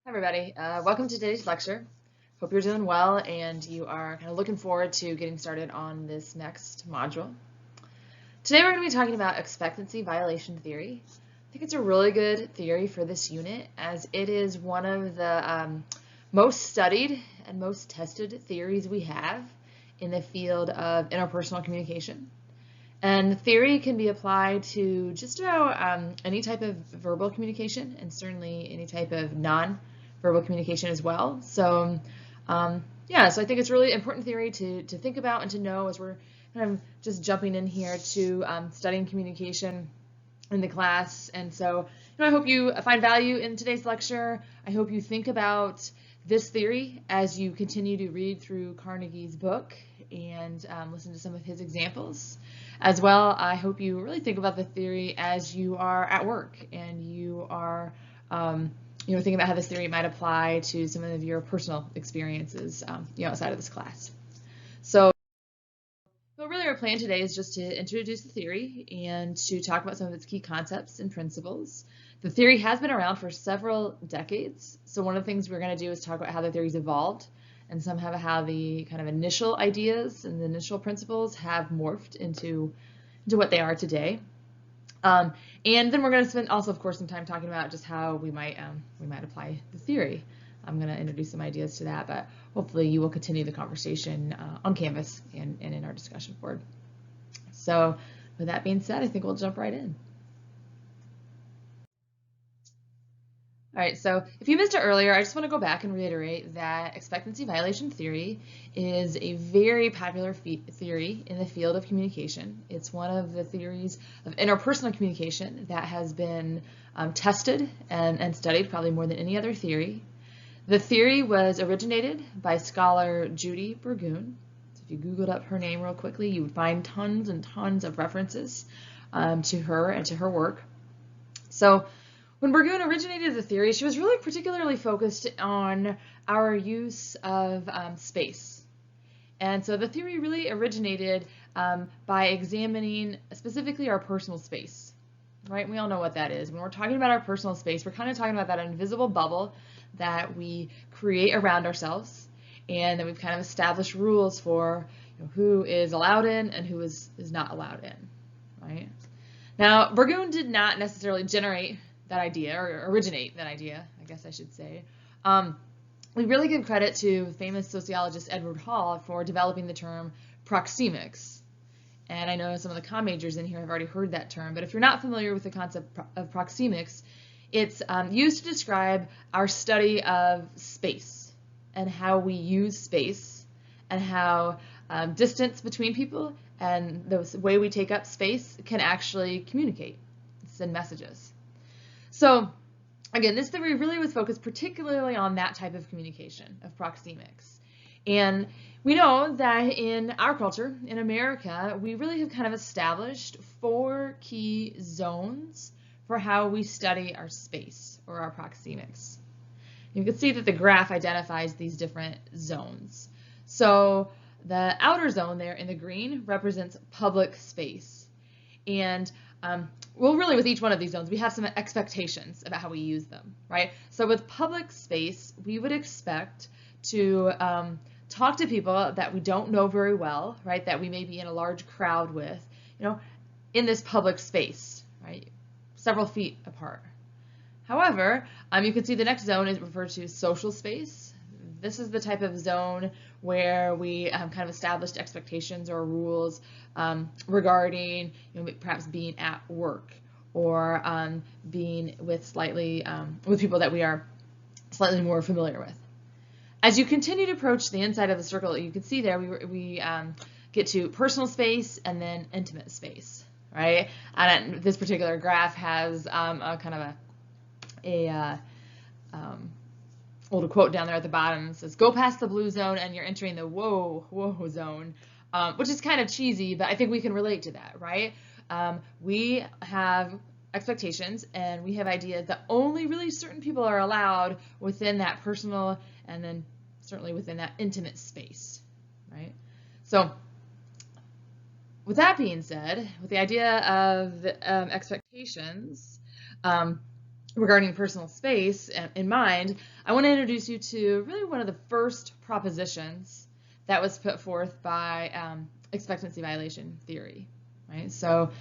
Hi everybody, welcome to today's lecture. Hope you're doing well and you are kind of looking forward to getting started on this next module. Today we're going to be talking about expectancy violation theory. I think it's a really good theory for this unit as it is one of the most studied and most tested theories we have in the field of interpersonal communication. And theory can be applied to just about any type of verbal communication and certainly any type of non-verbal communication as well. So yeah, so I think it's really important theory to think about and to know as we're kind of just jumping in here to studying communication in the class. And so I hope you find value in today's lecture. I hope you think about this theory as you continue to read through Carnegie's book and listen to some of his examples. As well, I hope you really think about the theory as you are at work and you are thinking about how this theory might apply to some of your personal experiences outside of this class. So really our plan today is just to introduce the theory and to talk about some of its key concepts and principles. The theory has been around for several decades, so one of the things we're going to do is talk about how the theory's evolved and somehow how the kind of initial ideas and the initial principles have morphed into what they are today. And then we're going to spend also, of course, some time talking about just how we might apply the theory. I'm going to introduce some ideas to that, but hopefully you will continue the conversation on Canvas and in our discussion board. So with that being said, I think we'll jump right in. All right, so if you missed it earlier, I just want to go back and reiterate that expectancy violation theory is a very popular theory in the field of communication. It's one of the theories of interpersonal communication that has been tested and studied probably more than any other theory. The theory was originated by scholar Judy Burgoon. So if you Googled up her name real quickly, you would find tons and tons of references to her and to her work. So when Burgoon originated the theory, she was really particularly focused on our use of space. And so the theory really originated by examining specifically our personal space, right? We all know what that is. When we're talking about our personal space, we're kind of talking about that invisible bubble that we create around ourselves and that we've kind of established rules for who is allowed in and who is not allowed in, right? Now, Burgoon did not necessarily generate that idea or originate that idea, I guess I should say. We really give credit to famous sociologist Edward Hall for developing the term proxemics. And I know some of the comm majors in here have already heard that term, but if you're not familiar with the concept of proxemics, it's used to describe our study of space and how we use space and how distance between people and the way we take up space can actually communicate, send messages. So again, this theory really was focused particularly on that type of communication, of proxemics. And we know that in our culture, in America, we really have kind of established 4 key zones for how we study our space or our proxemics. You can see that the graph identifies these different zones. So the outer zone there in the green represents public space. And well, really with each one of these zones, we have some expectations about how we use them, right? So with public space, we would expect to talk to people that we don't know very well, right? That we may be in a large crowd with, in this public space, right? Several feet apart. However, you can see the next zone is referred to social space. This is the type of zone where we kind of established expectations or rules regarding perhaps being at work or being with with people that we are slightly more familiar with. As you continue to approach the inside of the circle, you can see there we get to personal space and then intimate space, right? And this particular graph has a kind of a little quote down there at the bottom. It says, "Go past the blue zone and you're entering the whoa zone," which is kind of cheesy, but I think we can relate to that, right? We have expectations and we have ideas that only really certain people are allowed within that personal and then certainly within that intimate space, right? So with that being said, with the idea of expectations, regarding personal space in mind, I want to introduce you to really one of the first propositions that was put forth by expectancy violation theory, right? So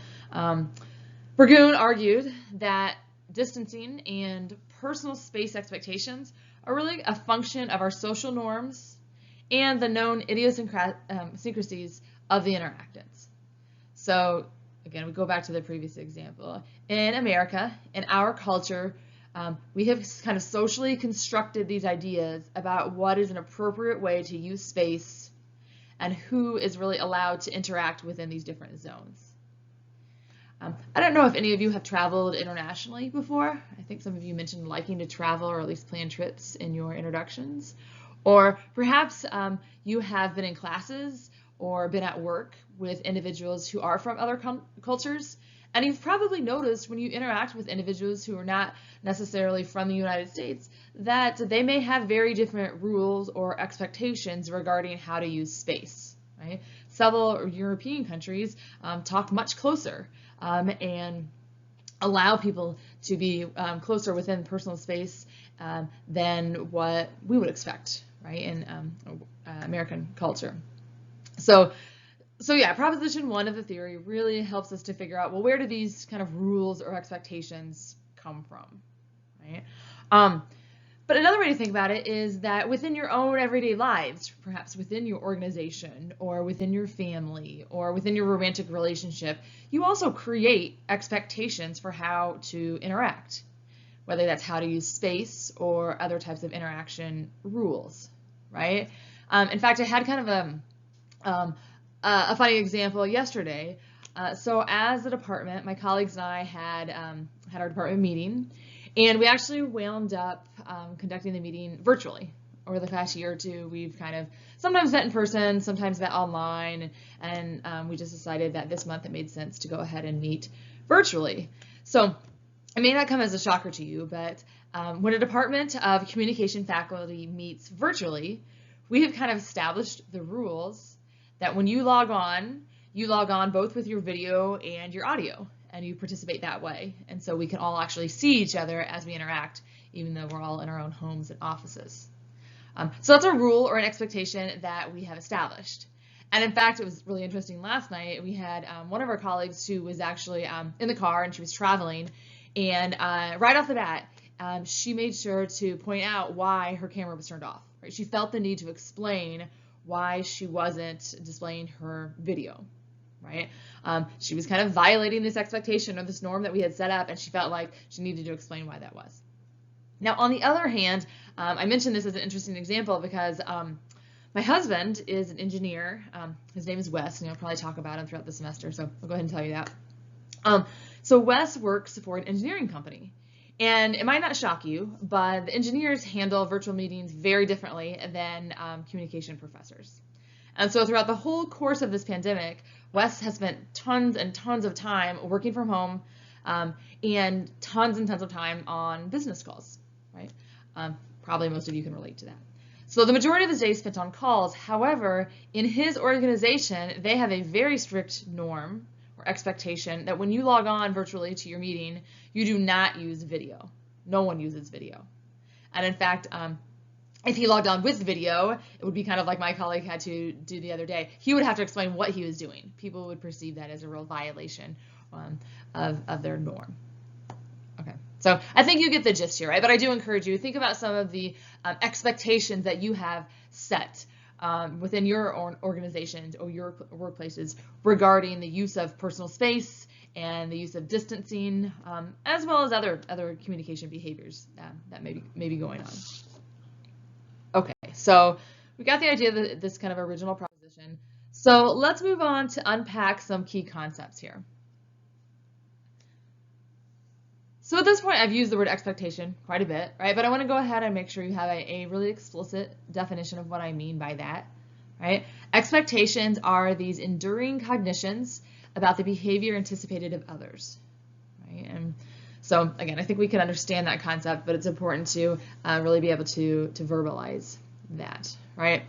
Burgoon argued that distancing and personal space expectations are really a function of our social norms and the known idiosyncrasies of the interactants. So again, we go back to the previous example. In America, in our culture, we have kind of socially constructed these ideas about what is an appropriate way to use space and who is really allowed to interact within these different zones. I don't know if any of you have traveled internationally before. I think some of you mentioned liking to travel or at least plan trips in your introductions. Or perhaps you have been in classes or been at work with individuals who are from other cultures, and you've probably noticed when you interact with individuals who are not necessarily from the United States that they may have very different rules or expectations regarding how to use space, right? Several European countries talk much closer and allow people to be closer within personal space than what we would expect, right, in American culture. So yeah, proposition 1 of the theory really helps us to figure out, well, where do these kind of rules or expectations come from, right? But another way to think about it is that within your own everyday lives, perhaps within your organization or within your family or within your romantic relationship, you also create expectations for how to interact, whether that's how to use space or other types of interaction rules, right? In fact, I had kind of a funny example yesterday. So as a department, my colleagues and I had our department meeting, and we actually wound up conducting the meeting virtually. Over the past year or two, we've kind of sometimes met in person, sometimes met online, and we just decided that this month it made sense to go ahead and meet virtually. So it may not come as a shocker to you, but when a Department of Communication faculty meets virtually, we have kind of established the rules that when you log on both with your video and your audio, and you participate that way. And so we can all actually see each other as we interact, even though we're all in our own homes and offices. So that's a rule or an expectation that we have established. And in fact, it was really interesting last night. We had one of our colleagues who was actually in the car and she was traveling. And right off the bat, she made sure to point out why her camera was turned off. Right? She felt the need to explain why she wasn't displaying her video. Right? She was kind of violating this expectation or this norm that we had set up, and she felt like she needed to explain why that was. Now, on the other hand, I mentioned this as an interesting example because my husband is an engineer. His name is Wes, and I'll probably talk about him throughout the semester, so I'll go ahead and tell you that. So Wes works for an engineering company, and it might not shock you, but the engineers handle virtual meetings very differently than communication professors. And so throughout the whole course of this pandemic, Wes has spent tons and tons of time working from home and tons of time on business calls, right? Probably most of you can relate to that. So the majority of his day is spent on calls. However, in his organization, they have a very strict norm or expectation that when you log on virtually to your meeting, you do not use video. No one uses video. And in fact, if he logged on with video, it would be kind of like my colleague had to do the other day. He would have to explain what he was doing. People would perceive that as a real violation of their norm. Okay, so I think you get the gist here, right? But I do encourage you to think about some of the expectations that you have set within your organizations or your workplaces regarding the use of personal space and the use of distancing, as well as other communication behaviors that may be going on. Okay, so we got the idea of this kind of original proposition. So let's move on to unpack some key concepts here. So at this point, I've used the word expectation quite a bit, right? But I want to go ahead and make sure you have a really explicit definition of what I mean by that, right? Expectations are these enduring cognitions about the behavior anticipated of others, right? And so again, I think we can understand that concept, but it's important to really be able to verbalize that, right?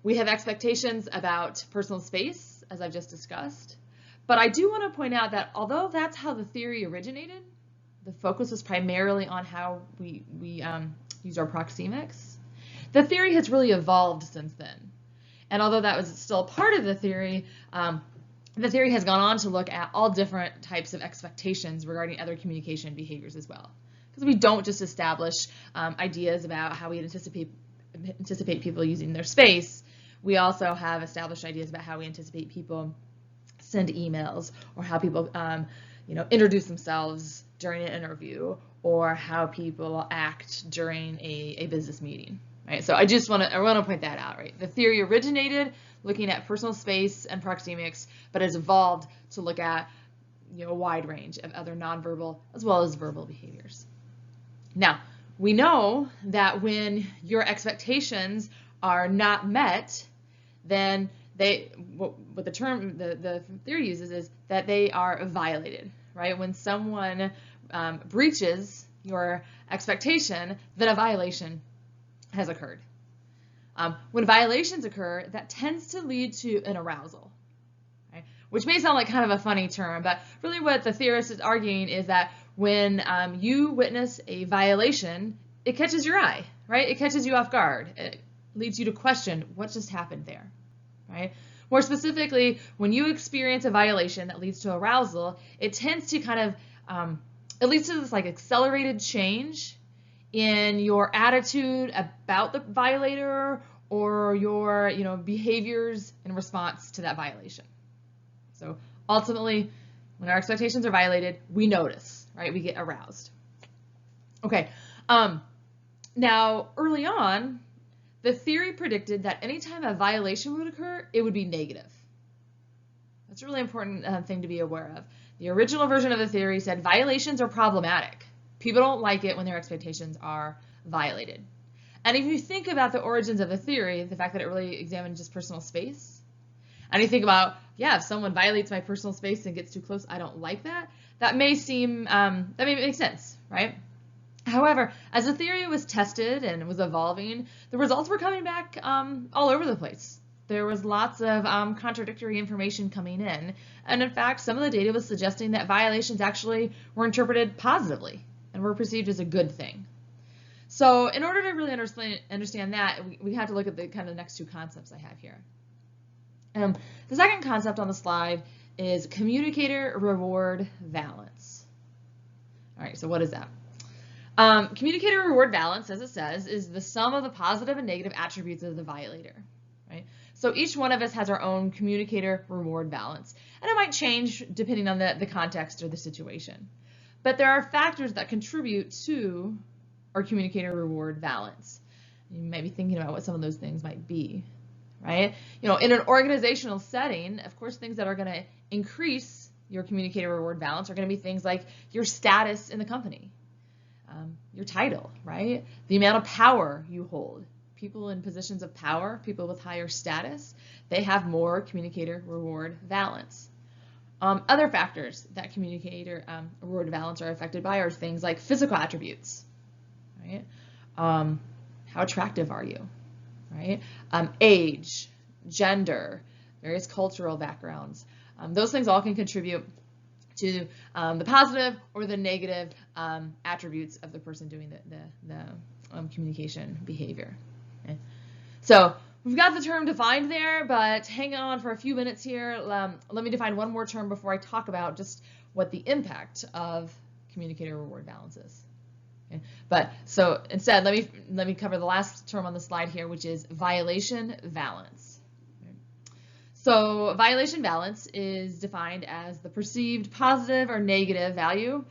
We have expectations about personal space, as I've just discussed, but I do want to point out that although that's how the theory originated, The focus was primarily on how we use our proxemics. The theory has really evolved since then. And although that was still part of the theory has gone on to look at all different types of expectations regarding other communication behaviors as well. Because we don't just establish ideas about how we anticipate people using their space, we also have established ideas about how we anticipate people send emails, or how people introduce themselves during an interview, or how people act during a business meeting. Right? So I want to point that out. Right? The theory originated looking at personal space and proxemics, but has evolved to look at a wide range of other nonverbal as well as verbal behaviors. Now, we know that when your expectations are not met, then what the term the theory uses is that they are violated. Right? When someone breaches your expectation, then a violation has occurred. When violations occur, that tends to lead to an arousal, right? Which may sound like kind of a funny term, but really what the theorist is arguing is that when you witness a violation, it catches your eye, right? It catches you off guard. It leads you to question what just happened there, right? More specifically, when you experience a violation that leads to arousal, it tends to kind of, it leads to this like accelerated change in your attitude about the violator, or your behaviors in response to that violation. So ultimately, when our expectations are violated, we notice, right? We get aroused. Okay. Now, early on, the theory predicted that anytime a violation would occur, it would be negative. That's a really important thing to be aware of. The original version of the theory said violations are problematic. People don't like it when their expectations are violated. And if you think about the origins of the theory, the fact that it really examined just personal space, and you think about, yeah, if someone violates my personal space and gets too close, I don't like that, that may make sense, right? However, as the theory was tested and was evolving, the results were coming back all over the place. There was lots of contradictory information coming in. And in fact, some of the data was suggesting that violations actually were interpreted positively and were perceived as a good thing. So in order to really understand that, we have to look at the kind of next two concepts I have here. The second concept on the slide is communicator reward balance. All right, so what is that? Communicator reward balance, as it says, is the sum of the positive and negative attributes of the violator. Right? So each one of us has our own communicator reward balance, and it might change depending on the context or the situation. But there are factors that contribute to our communicator reward balance. You might be thinking about what some of those things might be, right? In an organizational setting, of course, things that are going to increase your communicator reward balance are going to be things like your status in the company, your title, right? The amount of power you hold. People in positions of power, people with higher status, they have more communicator reward balance. Other factors that communicator reward balance are affected by are things like physical attributes, right? How attractive are you, right? Age, gender, various cultural backgrounds. Those things all can contribute to the positive or the negative attributes of the person doing the communication behavior. Okay. So we've got the term defined there, but hang on for a few minutes here. Let me define one more term before I talk about just what the impact of communicator reward balance is. Okay. But so instead, let me cover the last term on the slide here, which is violation balance. Okay. So violation balance is defined as the perceived positive or negative value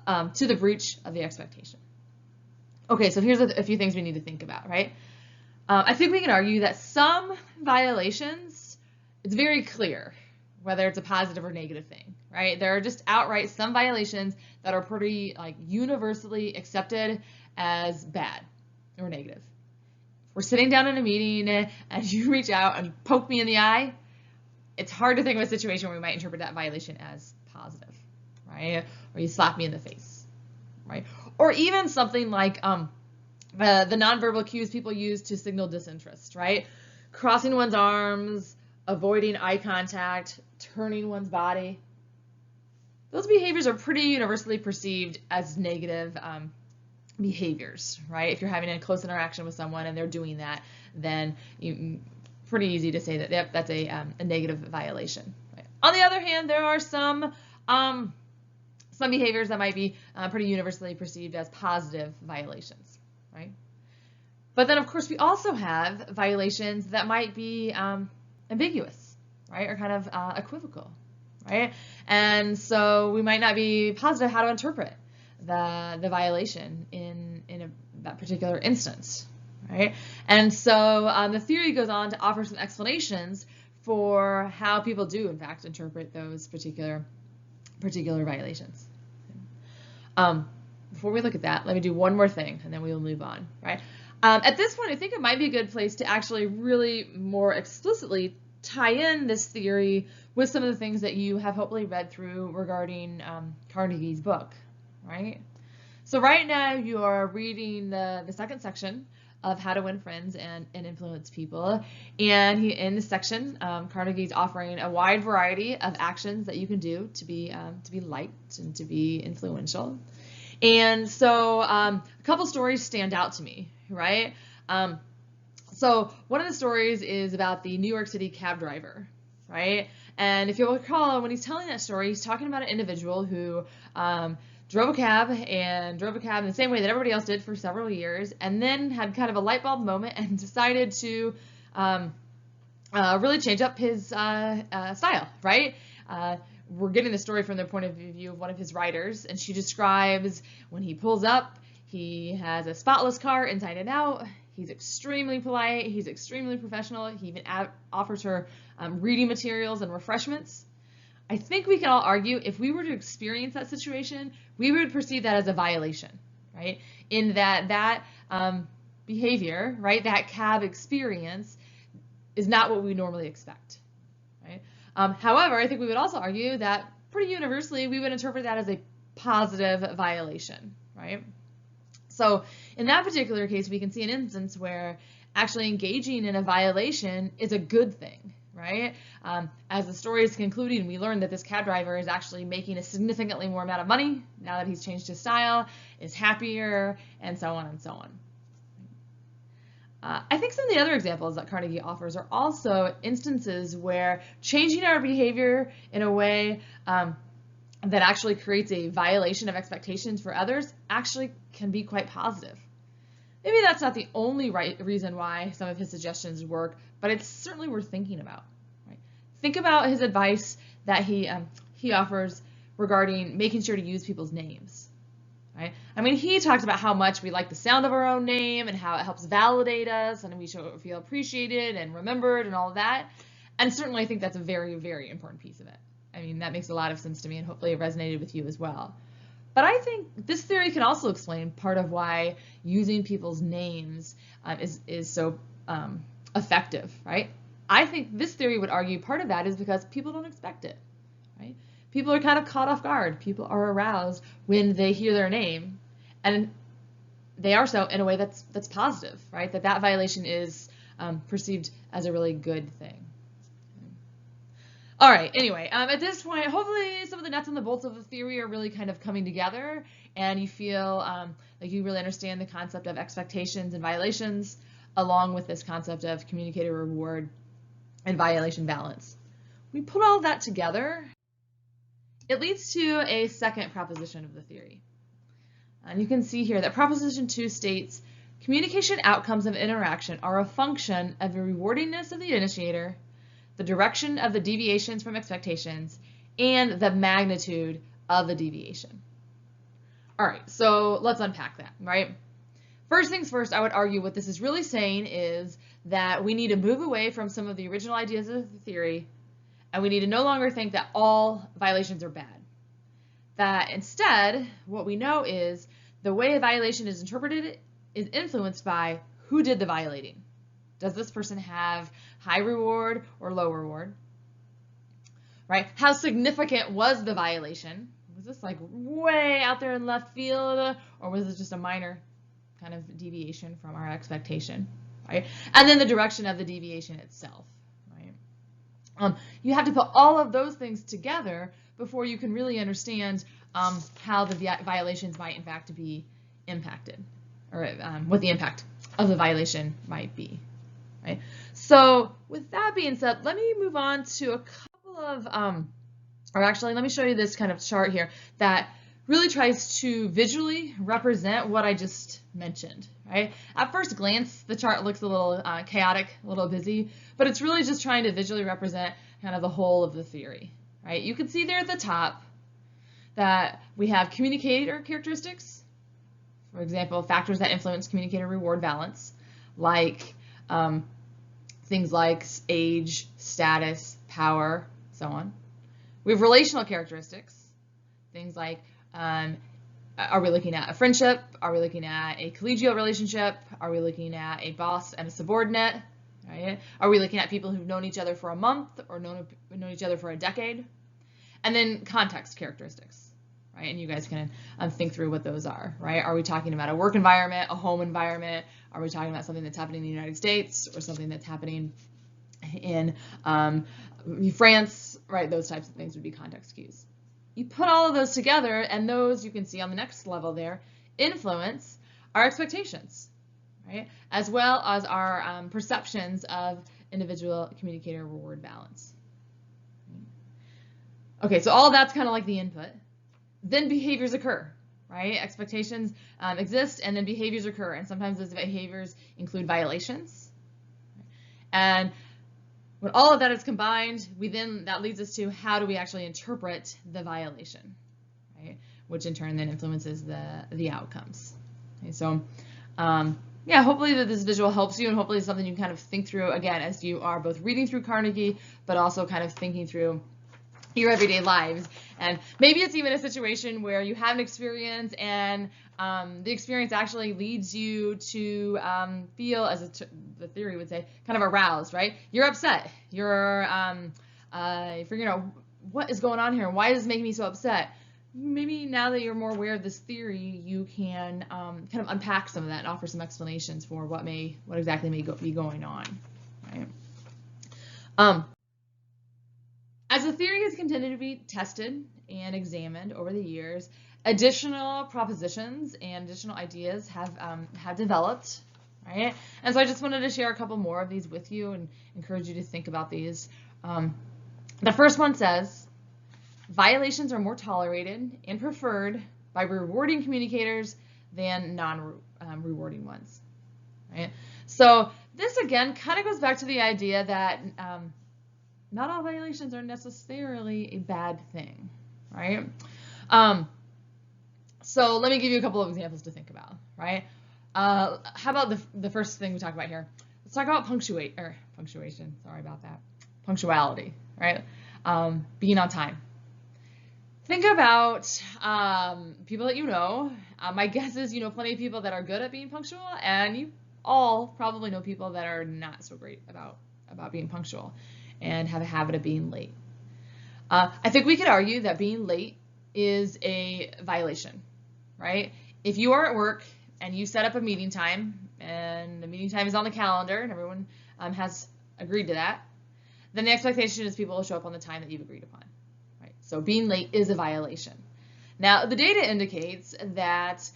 to the breach of the expectation. Okay, so here's a few things we need to think about, right? I think we can argue that some violations, it's very clear whether it's a positive or negative thing, right? There are just outright some violations that are pretty universally accepted as bad or negative. If we're sitting down in a meeting and you reach out and poke me in the eye, it's hard to think of a situation where we might interpret that violation as positive, right? Or you slap me in the face, right? Or even something like the nonverbal cues people use to signal disinterest, right? Crossing one's arms, avoiding eye contact, turning one's body. those behaviors are pretty universally perceived as negative behaviors, right? If you're having a close interaction with someone and they're doing that, then pretty easy to say that yep, that's a negative violation. Right? On the other hand, there are some behaviors that might be pretty universally perceived as positive violations, right? But then, of course, we also have violations that might be ambiguous, right, or kind of equivocal, right? And so we might not be positive how to interpret the violation in that particular instance, right? And so the theory goes on to offer some explanations for how people do, in fact, interpret those particular violations. Before we look at that, let me do one more thing, and then we will move on, right? At this point, I think it might be a good place to actually really more explicitly tie in this theory with some of the things that you have hopefully read through regarding Carnegie's book, right? So right now you are reading the second section of How to Win Friends and Influence People, and in this section, Carnegie's offering a wide variety of actions that you can do to be liked and to be influential. And so a couple stories stand out to me, right? So one of the stories is about the New York City cab driver, right? And if you'll recall, when he's telling that story, he's talking about an individual who drove a cab in the same way that everybody else did for several years, and then had kind of a light bulb moment and decided to really change up his style, right? We're getting the story from the point of view of one of his writers, and she describes when he pulls up, he has a spotless car inside and out. He's extremely polite. He's extremely professional. He even offers her reading materials and refreshments. I think we can all argue if we were to experience that situation, we would perceive that as a violation, right? In that behavior, right, that cab experience is not what we normally expect, right? However, I think we would also argue that pretty universally we would interpret that as a positive violation, right? So in that particular case, we can see an instance where actually engaging in a violation is a good thing, right? As the story is concluding, we learn that this cab driver is actually making a significantly more amount of money now that he's changed his style, is happier, and so on and so on. I think some of the other examples that Carnegie offers are also instances where changing our behavior in a way that actually creates a violation of expectations for others actually can be quite positive. Maybe that's not the only reason why some of his suggestions work, but it's certainly worth thinking about. Right? Think about his advice that he offers regarding making sure to use people's names. Right? I mean, he talks about how much we like the sound of our own name and how it helps validate us and we should feel appreciated and remembered and all of that. And certainly I think that's a very, very important piece of it. I mean, that makes a lot of sense to me and hopefully it resonated with you as well. But I think this theory can also explain part of why using people's names is so effective, right? I think this theory would argue part of that is because people don't expect it, right? People are kind of caught off guard. People are aroused when they hear their name, and they are so in a way that's positive, right? That violation is perceived as a really good thing. All right, anyway, at this point, hopefully some of the nuts and the bolts of the theory are really kind of coming together, and you feel like you really understand the concept of expectations and violations, along with this concept of communicated reward and violation balance. We put all that together, it leads to a second proposition of the theory. And you can see here that Proposition 2 states, communication outcomes of interaction are a function of the rewardiness of the initiator, the direction of the deviations from expectations, and the magnitude of the deviation. All right, so let's unpack that, right? First things first, I would argue what this is really saying is that we need to move away from some of the original ideas of the theory, and we need to no longer think that all violations are bad. That instead, what we know is the way a violation is interpreted is influenced by who did the violating. Does this person have high reward or low reward? Right? How significant was the violation? Was this like way out there in left field, or was it just a minor kind of deviation from our expectation? Right? And then the direction of the deviation itself. Right? You have to put all of those things together before you can really understand how the violations might in fact be impacted, or what the impact of the violation might be. Right? So with that being said, let me move on to a couple of, or actually let me show you this kind of chart here that really tries to visually represent what I just mentioned, right? At first glance, the chart looks a little chaotic, a little busy, but it's really just trying to visually represent kind of the whole of the theory, right? You can see there at the top that we have communicator characteristics, for example, factors that influence communicator reward balance, like things like age, status, power, so on. We have relational characteristics, things like are we looking at a friendship? Are we looking at a collegial relationship? Are we looking at a boss and a subordinate? Right? Are we looking at people who've known each other for a month or known each other for a decade? And then context characteristics, right? And you guys can think through what those are, right? Are we talking about a work environment, a home environment? Are we talking about something that's happening in the United States or something that's happening in France, right? Those types of things would be context cues. You put all of those together, and those you can see on the next level there influence our expectations, right? As well as our perceptions of individual communicator reward balance. Okay, so all that's kind of like the input. Then behaviors occur, right? Expectations exist, and then behaviors occur, and sometimes those behaviors include violations. And when all of that is combined, that leads us to how do we actually interpret the violation, right? Which in turn then influences the outcomes. Okay, so yeah, hopefully that this visual helps you, and hopefully it's something you can kind of think through again as you are both reading through Carnegie, but also kind of thinking through your everyday lives. And maybe it's even a situation where you have an experience and the experience actually leads you to feel, as the theory would say, kind of aroused, right? You're upset. You're figuring out what is going on here. Why is this making me so upset? Maybe now that you're more aware of this theory, you can kind of unpack some of that and offer some explanations for what exactly may be going on, right? As the theory has continued to be tested and examined over the years, additional propositions and additional ideas have developed, right? And so I just wanted to share a couple more of these with you and encourage you to think about these. The first one says, violations are more tolerated and preferred by rewarding communicators than non-rewarding ones, right? So this again kind of goes back to the idea that not all violations are necessarily a bad thing, right? So let me give you a couple of examples to think about, right? How about the first thing we talk about here? Let's talk about punctuation. Sorry about that. Punctuality, right? Being on time. Think about people that you know. My guess is you know plenty of people that are good at being punctual, and you all probably know people that are not so great about being punctual and have a habit of being late. I think we could argue that being late is a violation, right? If you are at work and you set up a meeting time and the meeting time is on the calendar and everyone has agreed to that, then the expectation is people will show up on the time that you've agreed upon, right? So being late is a violation. Now, the data indicates that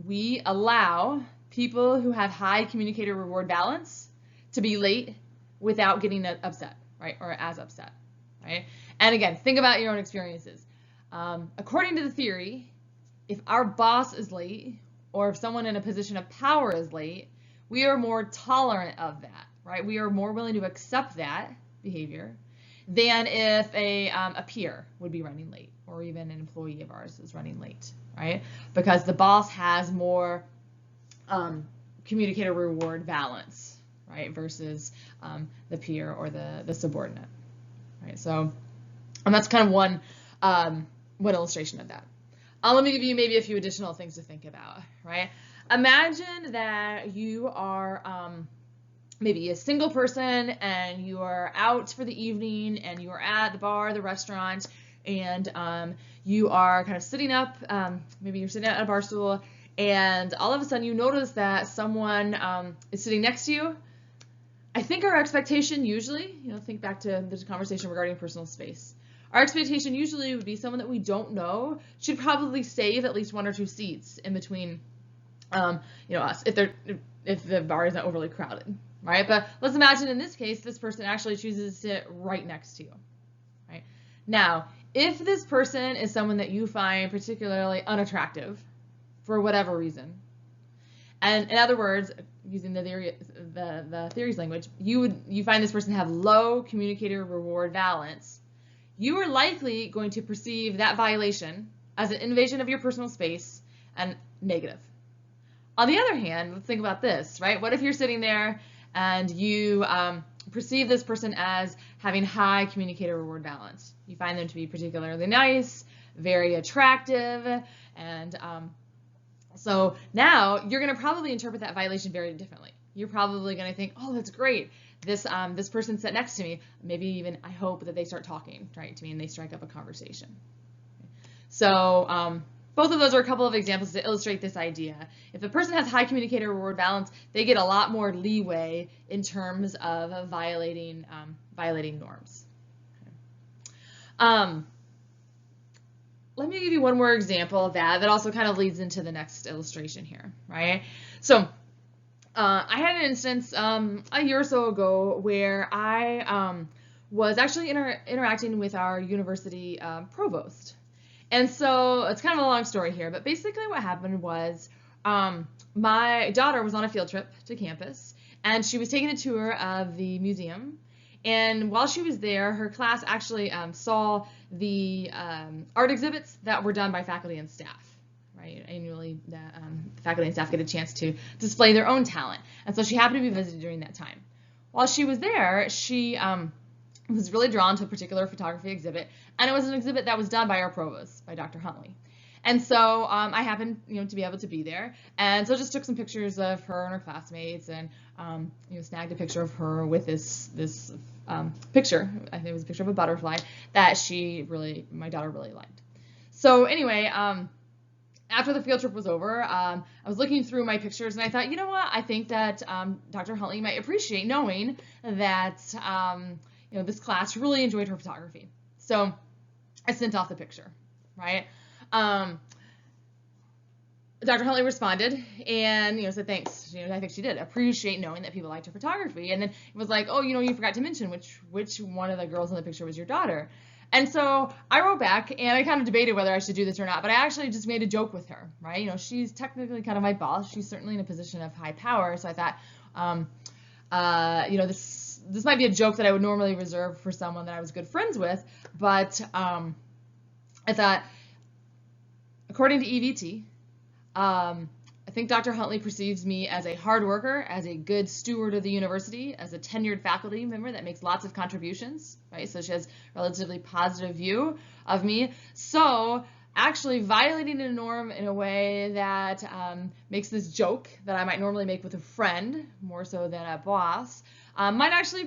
we allow people who have high communicator reward balance to be late without getting upset, right, or as upset, right? And again, think about your own experiences. According to the theory, if our boss is late or if someone in a position of power is late, we are more tolerant of that, right? We are more willing to accept that behavior than if a peer would be running late or even an employee of ours is running late, right? Because the boss has more communicator reward balance, right, versus the peer or the subordinate, right? So that's kind of one illustration of that. Let me give you maybe a few additional things to think about, right? Imagine that you are maybe a single person and you are out for the evening and you are at the bar, the restaurant, and you are kind of sitting up, maybe you're sitting at a bar stool, and all of a sudden you notice that someone is sitting next to you. I think our expectation usually, think back to the conversation regarding personal space. Our expectation usually would be someone that we don't know should probably save at least 1 or 2 seats in between, us if the bar isn't overly crowded, right? But let's imagine in this case, this person actually chooses to sit right next to you, right? Now, if this person is someone that you find particularly unattractive for whatever reason, and in other words, using the theory's language, you find this person to have low communicator reward balance, you are likely going to perceive that violation as an invasion of your personal space and negative. On the other hand, let's think about this, right? What if you're sitting there and you perceive this person as having high communicator reward balance? You find them to be particularly nice, very attractive, and so now you're going to probably interpret that violation very differently. You're probably going to think, oh, that's great. This person sat next to me. Maybe even I hope that they start talking right to me and they strike up a conversation. So both of those are a couple of examples to illustrate this idea. If a person has high communicator reward balance, they get a lot more leeway in terms of violating norms. Okay. Let me give you one more example of that also kind of leads into the next illustration here, right? So I had an instance a year or so ago where I was actually interacting with our university provost. And so it's kind of a long story here, but basically what happened was my daughter was on a field trip to campus, and she was taking a tour of the museum. And while she was there, her class actually saw the art exhibits that were done by faculty and staff, right? Annually, the faculty and staff get a chance to display their own talent. And so she happened to be visited during that time. While she was there, she was really drawn to a particular photography exhibit, and it was an exhibit that was done by our provost, by Dr. Huntley. And so I happened, to be able to be there, and so just took some pictures of her and her classmates, and snagged a picture of her with this picture. I think it was a picture of a butterfly that my daughter really liked. So anyway, after the field trip was over, I was looking through my pictures, and I thought, you know what? I think that Dr. Huntley might appreciate knowing that this class really enjoyed her photography. So I sent off the picture, right? Dr. Huntley responded and said thanks. I think she did appreciate knowing that people liked her photography. And then it was like, oh, you forgot to mention which one of the girls in the picture was your daughter. And so I wrote back, and I kind of debated whether I should do this or not, but I actually just made a joke with her, right? She's technically kind of my boss. She's certainly in a position of high power. So I thought, this might be a joke that I would normally reserve for someone that I was good friends with, but I thought, according to EVT, I think Dr. Huntley perceives me as a hard worker, as a good steward of the university, as a tenured faculty member that makes lots of contributions, right? So she has a relatively positive view of me. So actually violating a norm in a way that makes this joke that I might normally make with a friend, more so than a boss, might actually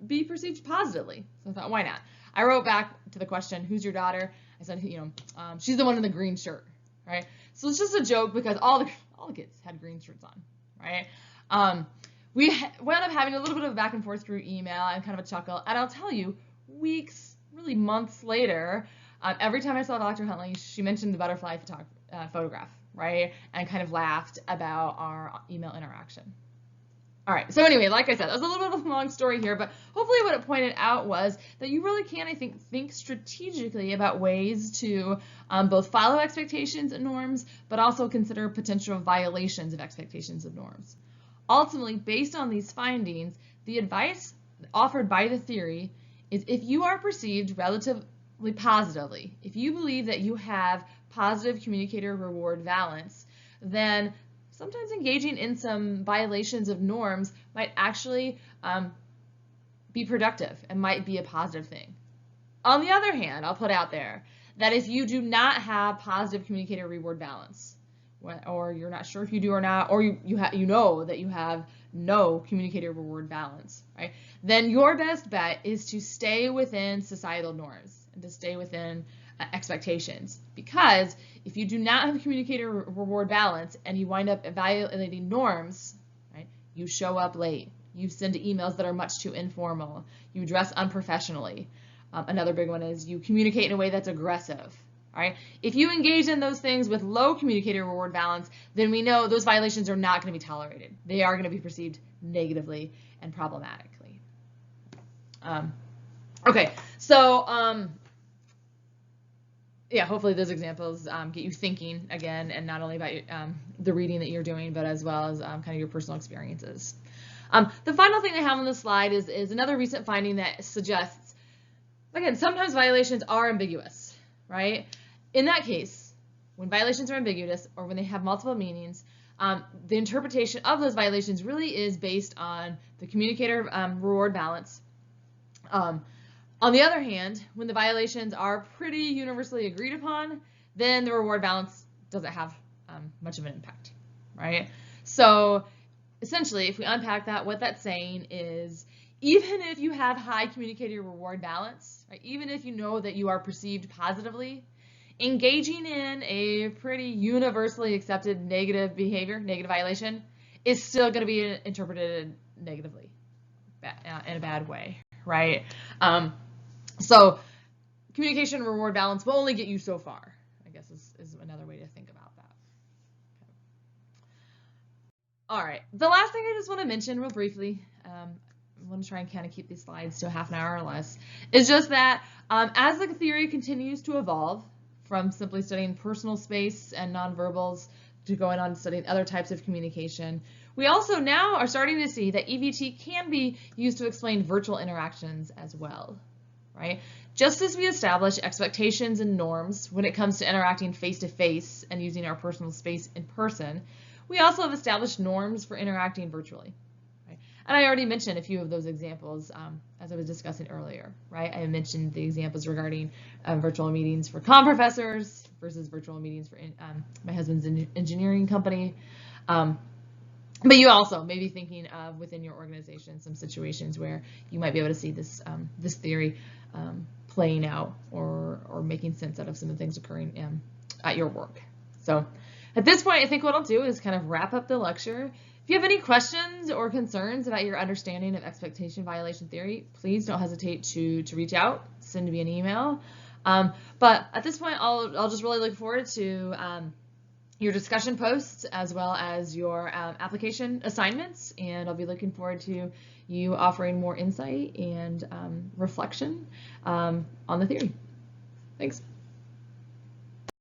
be perceived positively. So I thought, why not? I wrote back to the question, who's your daughter? I said, she's the one in the green shirt, right? So it's just a joke because all the kids had green shirts on, right? We wound up having a little bit of back and forth through email and kind of a chuckle. And I'll tell you, weeks, really months later, every time I saw Dr. Huntley, she mentioned the butterfly photograph, right? And kind of laughed about our email interaction. All right, so anyway, like I said, that was a little bit of a long story here, but hopefully what it pointed out was that you really can, I think strategically about ways to both follow expectations and norms, but also consider potential violations of expectations of norms. Ultimately, based on these findings, the advice offered by the theory is if you are perceived relatively positively, if you believe that you have positive communicator reward balance, then sometimes engaging in some violations of norms might actually be productive and might be a positive thing. On the other hand, I'll put out there that if you do not have positive communicator reward balance, or you're not sure if you do or not, or you know that you have no communicator reward balance, right? Then your best bet is to stay within societal norms and to stay within expectations, because if you do not have a communicator reward balance and you wind up violating norms, right? You show up late, you send emails that are much too informal, you dress unprofessionally, Another big one is you communicate in a way that's aggressive. All right. If you engage in those things with low communicator reward balance, then we know those violations are not going to be tolerated. They are going to be perceived negatively and problematically. Okay, so yeah, hopefully those examples get you thinking again, and not only about the reading that you're doing, but as well as kind of your personal experiences. The final thing I have on this slide is another recent finding that suggests, again, sometimes violations are ambiguous, right? In that case, when violations are ambiguous or when they have multiple meanings, the interpretation of those violations really is based on the communicator reward balance. On the other hand, when the violations are pretty universally agreed upon, then the reward balance doesn't have much of an impact, right? So essentially, if we unpack that, what that's saying is even if you have high communicator reward balance, right, even if you know that you are perceived positively, engaging in a pretty universally accepted negative behavior, negative violation, is still going to be interpreted negatively in a bad way, right? So communication reward balance will only get you so far, I guess is another way to think about that. Okay. All right, the last thing I just want to mention real briefly, I want to try and kind of keep these slides to a half an hour or less, is just that as the theory continues to evolve from simply studying personal space and nonverbals to going on to studying other types of communication, we also now are starting to see that EVT can be used to explain virtual interactions as well. Right? Just as we establish expectations and norms when it comes to interacting face-to-face and using our personal space in person, we also have established norms for interacting virtually. Right? And I already mentioned a few of those examples as I was discussing earlier. Right? I mentioned the examples regarding virtual meetings for comm professors versus virtual meetings for my husband's engineering company. But you also may be thinking of within your organization some situations where you might be able to see this this theory playing out or making sense out of some of the things occurring at your work. So at this point, I think what I'll do is kind of wrap up the lecture. If you have any questions or concerns about your understanding of expectation violation theory, please don't hesitate to reach out, send me an email. But at this point, I'll just really look forward to your discussion posts as well as your application assignments, and I'll be looking forward to you offering more insight and reflection on the theory. Thanks.